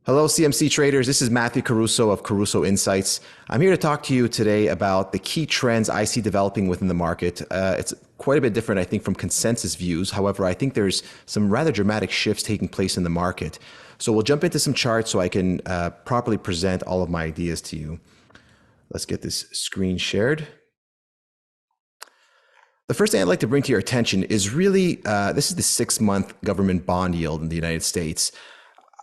Hello, CMC traders. This is Matthew Caruso of Caruso Insights. I'm here to talk to you today about the key trends I see developing within the market. It's quite a bit different, I think, from consensus views. However, I think there's some rather dramatic shifts taking place in the market. So we'll jump into some charts so I can properly present all of my ideas to you. Let's get this screen shared. The first thing I'd like to bring to your attention is really, this is the 6-month government bond yield in the United States.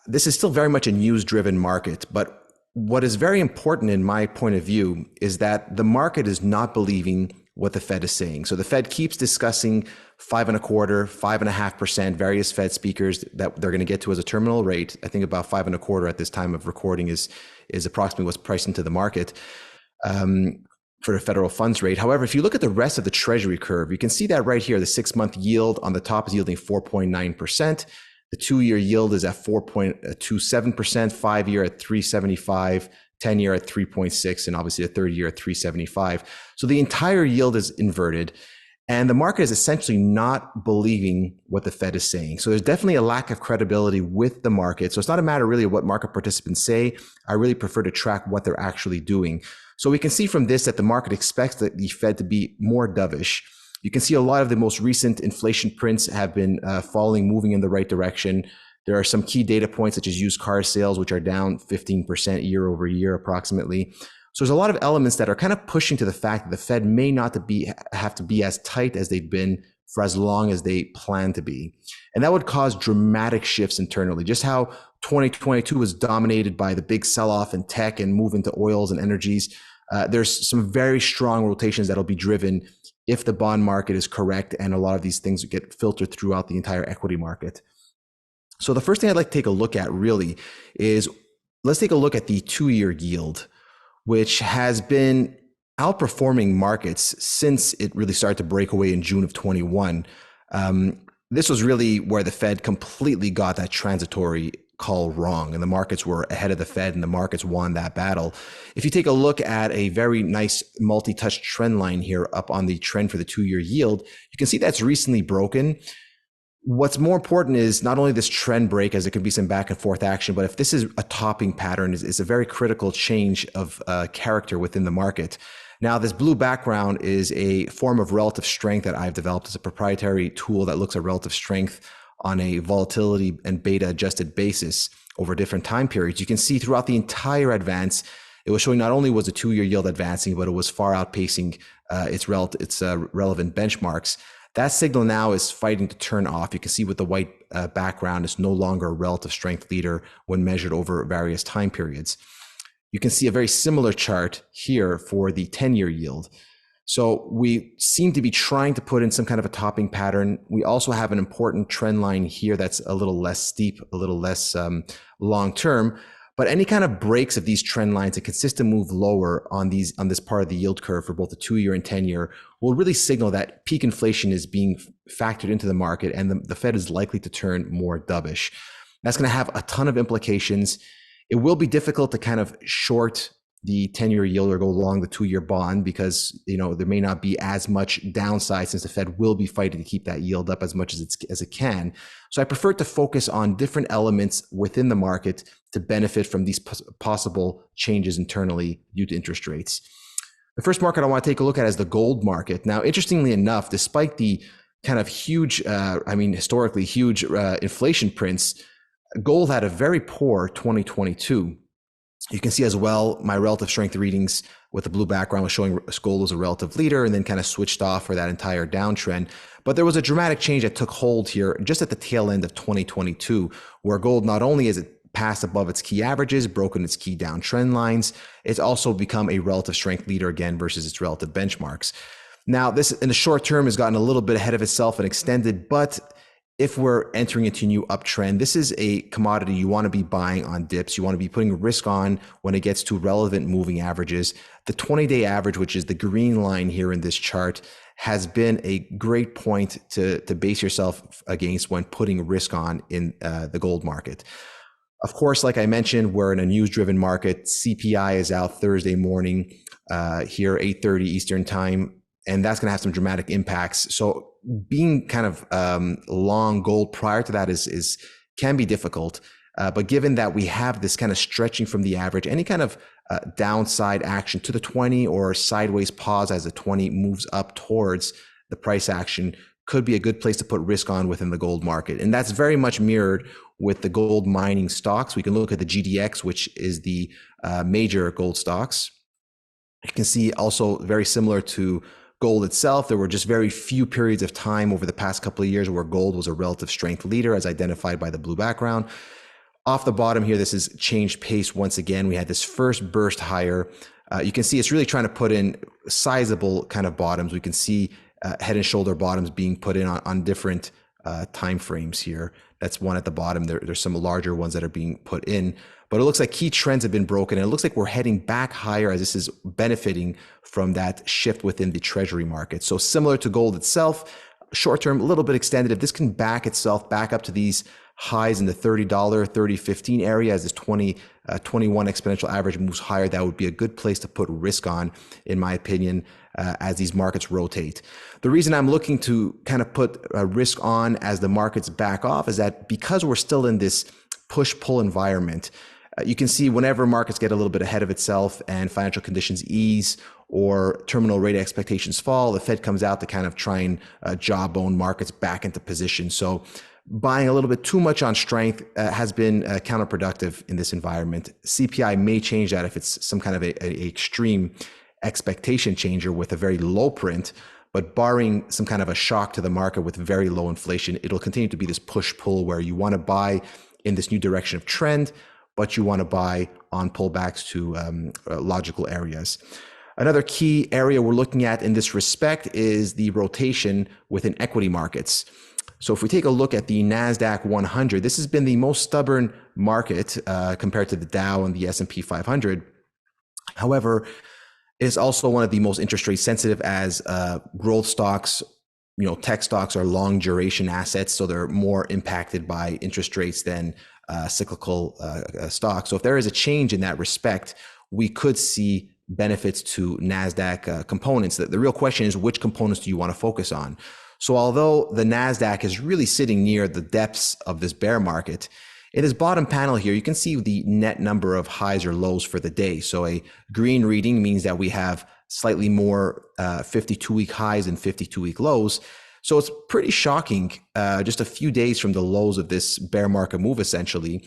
This is still very much a news-driven market, but what is very important in my point of view is that the market is not believing what the Fed is saying. So the Fed keeps discussing 5.25%, 5.5%, various Fed speakers that they're going to get to as a terminal rate. I think about 5.25% at this time of recording is approximately what's priced into the market for the federal funds rate. However, if you look at the rest of the Treasury curve, you can see that right here, the 6-month yield on the top is yielding 4.9%. The 2-year yield is at 4.27%, 5-year at 3.75, 10-year at 3.6, and obviously the 30-year at 3.75. So the entire yield is inverted, and the market is essentially not believing what the Fed is saying. So there's definitely a lack of credibility with the market. So it's not a matter really of what market participants say. I really prefer to track what they're actually doing. So we can see from this that the market expects the Fed to be more dovish. You can see a lot of the most recent inflation prints have been falling, moving in the right direction. There are some key data points such as used car sales, which are down 15% year over year approximately. So there's a lot of elements that are kind of pushing to the fact that the Fed may not have to be as tight as they've been for as long as they plan to be. And that would cause dramatic shifts internally. Just how 2022 was dominated by the big sell-off in tech and move into oils and energies. There's some very strong rotations that'll be driven if the bond market is correct, and a lot of these things get filtered throughout the entire equity market. So the first thing I'd like to take a look at really is, let's take a look at the 2-year yield, which has been outperforming markets since it really started to break away in June of 21. This was really where the Fed completely got that transitory call wrong, and the markets were ahead of the Fed, and the markets won that battle. If you take a look at a very nice multi-touch trend line here up on the trend for the 2-year yield, you can see that's recently broken. What's more important is not only this trend break, as it could be some back and forth action, but if this is a topping pattern, is a very critical change of character within the market. Now, this blue background is a form of relative strength that I've developed. It's a proprietary tool that looks at relative strength on a volatility and beta adjusted basis over different time periods. You can see throughout the entire advance, it was showing not only was the 2-year yield advancing, but it was far outpacing its relevant benchmarks. That signal now is fighting to turn off. You can see with the white background, it's no longer a relative strength leader when measured over various time periods. You can see a very similar chart here for the 10-year yield. So we seem to be trying to put in some kind of a topping pattern. We also have an important trend line here that's a little less steep, a little less long-term, but any kind of breaks of these trend lines, a consistent move lower on this part of the yield curve for both the 2-year and 10-year will really signal that peak inflation is being factored into the market, and the Fed is likely to turn more dovish. That's going to have a ton of implications. It will be difficult to kind of short the 10-year yield or go long the 2-year bond because, there may not be as much downside since the Fed will be fighting to keep that yield up as much as it can. So I prefer to focus on different elements within the market to benefit from these possible changes internally due to interest rates. The first market I want to take a look at is the gold market. Now, interestingly enough, despite the kind of huge, historically huge inflation prints, gold had a very poor 2022. You can see as well my relative strength readings with the blue background was showing gold was a relative leader and then kind of switched off for that entire downtrend. But there was a dramatic change that took hold here just at the tail end of 2022, where gold not only is it passed above its key averages, broken its key downtrend lines, it's also become a relative strength leader again versus its relative benchmarks. Now, this in the short term has gotten a little bit ahead of itself and extended, but if we're entering into a new uptrend, this is a commodity you want to be buying on dips. You want to be putting risk on when it gets to relevant moving averages. The 20-day average, which is the green line here in this chart, has been a great point to base yourself against when putting risk on in the gold market. Of course, like I mentioned, we're in a news-driven market. CPI is out Thursday morning here, 8:30 Eastern time, and that's going to have some dramatic impacts. So being kind of long gold prior to that can be difficult. But given that we have this kind of stretching from the average, any kind of downside action to the 20 or sideways pause as the 20 moves up towards the price action could be a good place to put risk on within the gold market. And that's very much mirrored with the gold mining stocks. We can look at the GDX, which is the major gold stocks. You can see also very similar to gold itself, there were just very few periods of time over the past couple of years where gold was a relative strength leader, as identified by the blue background. Off the bottom here, this has changed pace once again. We had this first burst higher. You can see it's really trying to put in sizable kind of bottoms. We can see head and shoulder bottoms being put in on different time frames here. That's one at the bottom. There's some larger ones that are being put in. But it looks like key trends have been broken, and it looks like we're heading back higher as this is benefiting from that shift within the Treasury market. So similar to gold itself, short term, a little bit extended. If this can back itself back up to these highs in the $30, 30.15 area as this 21 exponential average moves higher, that would be a good place to put risk on, in my opinion, as these markets rotate. The reason I'm looking to kind of put a risk on as the markets back off is that because we're still in this push-pull environment, you can see whenever markets get a little bit ahead of itself and financial conditions ease or terminal rate expectations fall, the Fed comes out to kind of try and jawbone markets back into position. So buying a little bit too much on strength has been counterproductive in this environment. CPI may change that if it's some kind of a extreme expectation changer with a very low print, but barring some kind of a shock to the market with very low inflation, it'll continue to be this push-pull where you want to buy in this new direction of trend, but you want to buy on pullbacks to logical areas. Another key area we're looking at in this respect is the rotation within equity markets. So if we take a look at the NASDAQ 100, this has been the most stubborn market compared to the Dow and the S&P 500. However, it is also one of the most interest rate sensitive, as growth stocks, tech stocks are long duration assets, so they're more impacted by interest rates than cyclical stocks. So if there is a change in that respect, we could see benefits to NASDAQ components. The real question is, which components do you want to focus on? So although the NASDAQ is really sitting near the depths of this bear market, in this bottom panel here, you can see the net number of highs or lows for the day. So a green reading means that we have slightly more 52-week highs and 52-week lows. So it's pretty shocking, just a few days from the lows of this bear market move, essentially,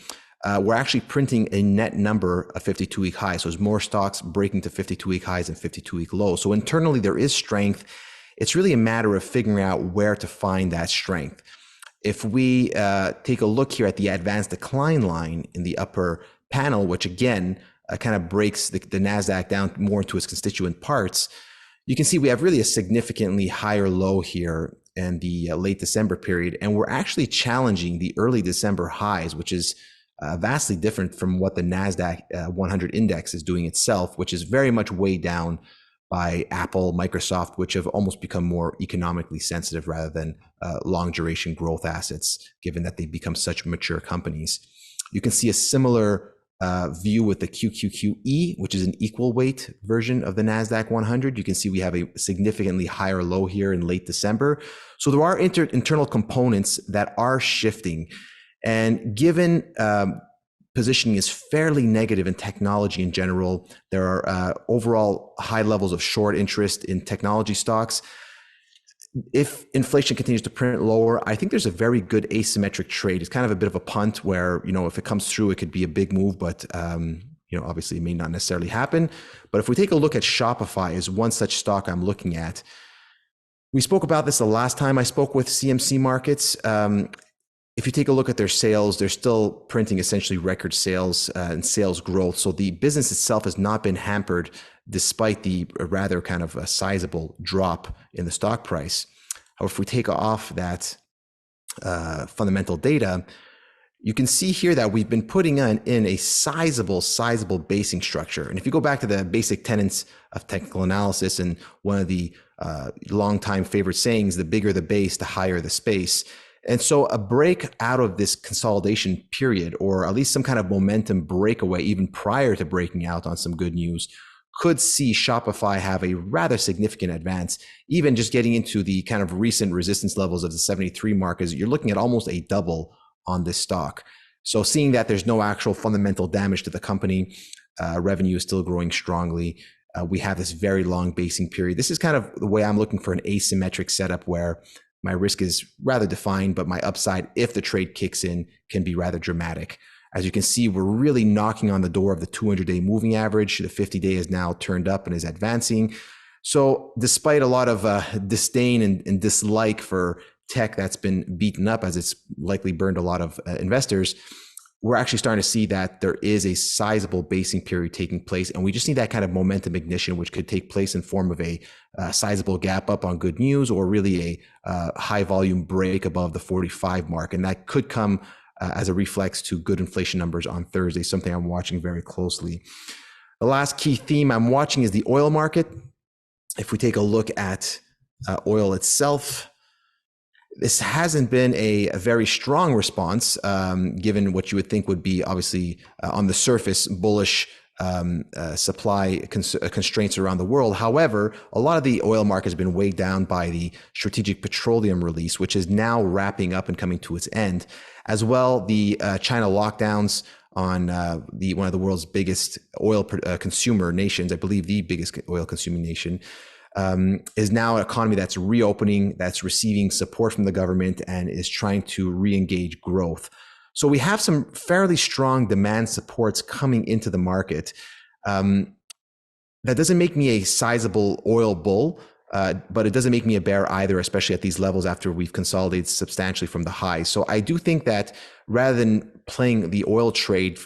we're actually printing a net number of 52-week highs. So there's more stocks breaking to 52-week highs and 52-week lows. So internally, there is strength. It's really a matter of figuring out where to find that strength. If we take a look here at the advanced decline line in the upper panel, which again kind of breaks the NASDAQ down more into its constituent parts, you can see we have really a significantly higher low here in the late December period. And we're actually challenging the early December highs, which is vastly different from what the NASDAQ 100 index is doing itself, which is very much weighed down by Apple, Microsoft, which have almost become more economically sensitive rather than long duration growth assets, given that they've become such mature companies. You can see a similar view with the QQQE, which is an equal weight version of the NASDAQ 100. You can see we have a significantly higher low here in late December. So there are internal components that are shifting. And given positioning is fairly negative in technology in general, there are overall high levels of short interest in technology stocks. If inflation continues to print lower, I think there's a very good asymmetric trade. It's kind of a bit of a punt where, if it comes through, it could be a big move, but obviously it may not necessarily happen. But if we take a look at Shopify as one such stock I'm looking at, we spoke about this the last time I spoke with CMC Markets. If you take a look at their sales, they're still printing essentially record sales and sales growth. So the business itself has not been hampered despite the rather kind of a sizable drop in the stock price. However, if we take off that fundamental data, you can see here that we've been putting in a sizable basing structure. And if you go back to the basic tenets of technical analysis, and one of the longtime favorite sayings, the bigger the base, the higher the space. And so a break out of this consolidation period, or at least some kind of momentum breakaway, even prior to breaking out on some good news, could see Shopify have a rather significant advance. Even just getting into the kind of recent resistance levels of the 73 mark, is you're looking at almost a double on this stock. So seeing that there's no actual fundamental damage to the company, revenue is still growing strongly. We have this very long basing period. This is kind of the way I'm looking for an asymmetric setup where my risk is rather defined, but my upside, if the trade kicks in, can be rather dramatic. As you can see, we're really knocking on the door of the 200-day moving average. The 50-day is now turned up and is advancing. So despite a lot of disdain and dislike for tech that's been beaten up, as it's likely burned a lot of investors, we're actually starting to see that there is a sizable basing period taking place. And we just need that kind of momentum ignition, which could take place in form of a sizable gap up on good news, or really a high volume break above the 45 mark. And that could come as a reflex to good inflation numbers on Thursday, something I'm watching very closely. The last key theme I'm watching is the oil market. If we take a look at oil itself, this hasn't been a very strong response, given what you would think would be obviously on the surface bullish supply constraints around the world. However, a lot of the oil market has been weighed down by the Strategic Petroleum release, which is now wrapping up and coming to its end. As well, the China lockdowns on one of the world's biggest oil consumer nations, I believe the biggest oil consuming nation, is now an economy that's reopening, that's receiving support from the government, and is trying to re-engage growth. So we have some fairly strong demand supports coming into the market. That doesn't make me a sizable oil bull, but it doesn't make me a bear either, especially at these levels after we've consolidated substantially from the high. So I do think that rather than playing the oil trade,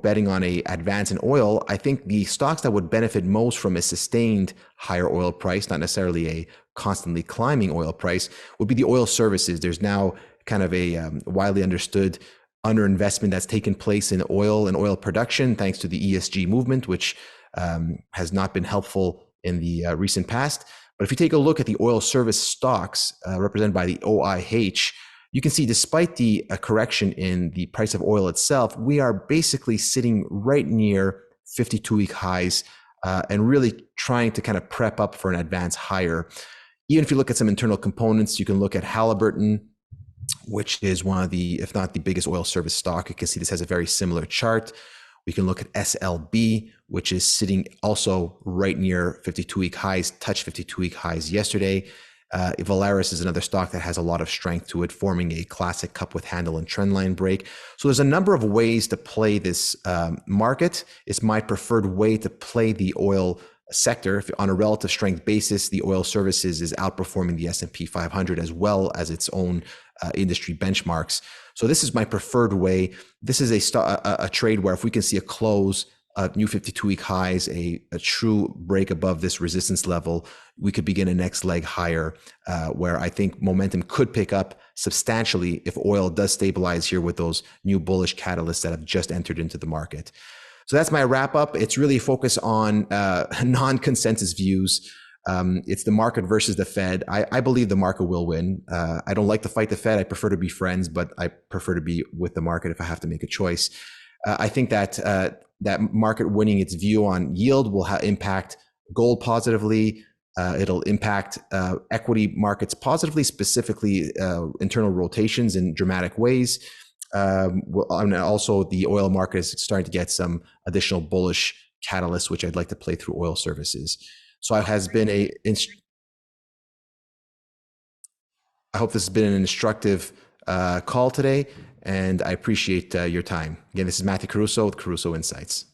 betting on a advance in oil, I think the stocks that would benefit most from a sustained higher oil price, not necessarily a constantly climbing oil price, would be the oil services. There's now kind of a widely understood underinvestment that's taken place in oil and oil production, thanks to the ESG movement, which has not been helpful in the recent past. But if you take a look at the oil service stocks represented by the OIH, you can see despite the correction in the price of oil itself, we are basically sitting right near 52-week highs and really trying to kind of prep up for an advance higher. Even if you look at some internal components, you can look at Halliburton, which is one of the, if not the biggest oil service stock. You can see this has a very similar chart. We can look at SLB, which is sitting also right near 52-week highs, touched 52-week highs yesterday. Valaris is another stock that has a lot of strength to it, forming a classic cup with handle and trendline break. So there's a number of ways to play this market. It's my preferred way to play the oil sector. If on a relative strength basis, the oil services is outperforming the S&P 500 as well as its own industry benchmarks. So this is my preferred way. This is a trade where if we can see a close, new 52-week highs, a true break above this resistance level, we could begin a next leg higher, where I think momentum could pick up substantially if oil does stabilize here with those new bullish catalysts that have just entered into the market. So that's my wrap up. It's really focused on non-consensus views. It's the market versus the Fed. I believe the market will win. I don't like to fight the Fed. I prefer to be friends, but I prefer to be with the market if I have to make a choice. I think that that market winning its view on yield will impact gold positively. It'll impact equity markets positively, specifically internal rotations in dramatic ways. And also the oil market is starting to get some additional bullish catalysts, which I'd like to play through oil services. So it has been I hope this has been an instructive call today, and I appreciate your time. Again, this is Matthew Caruso with Caruso Insights.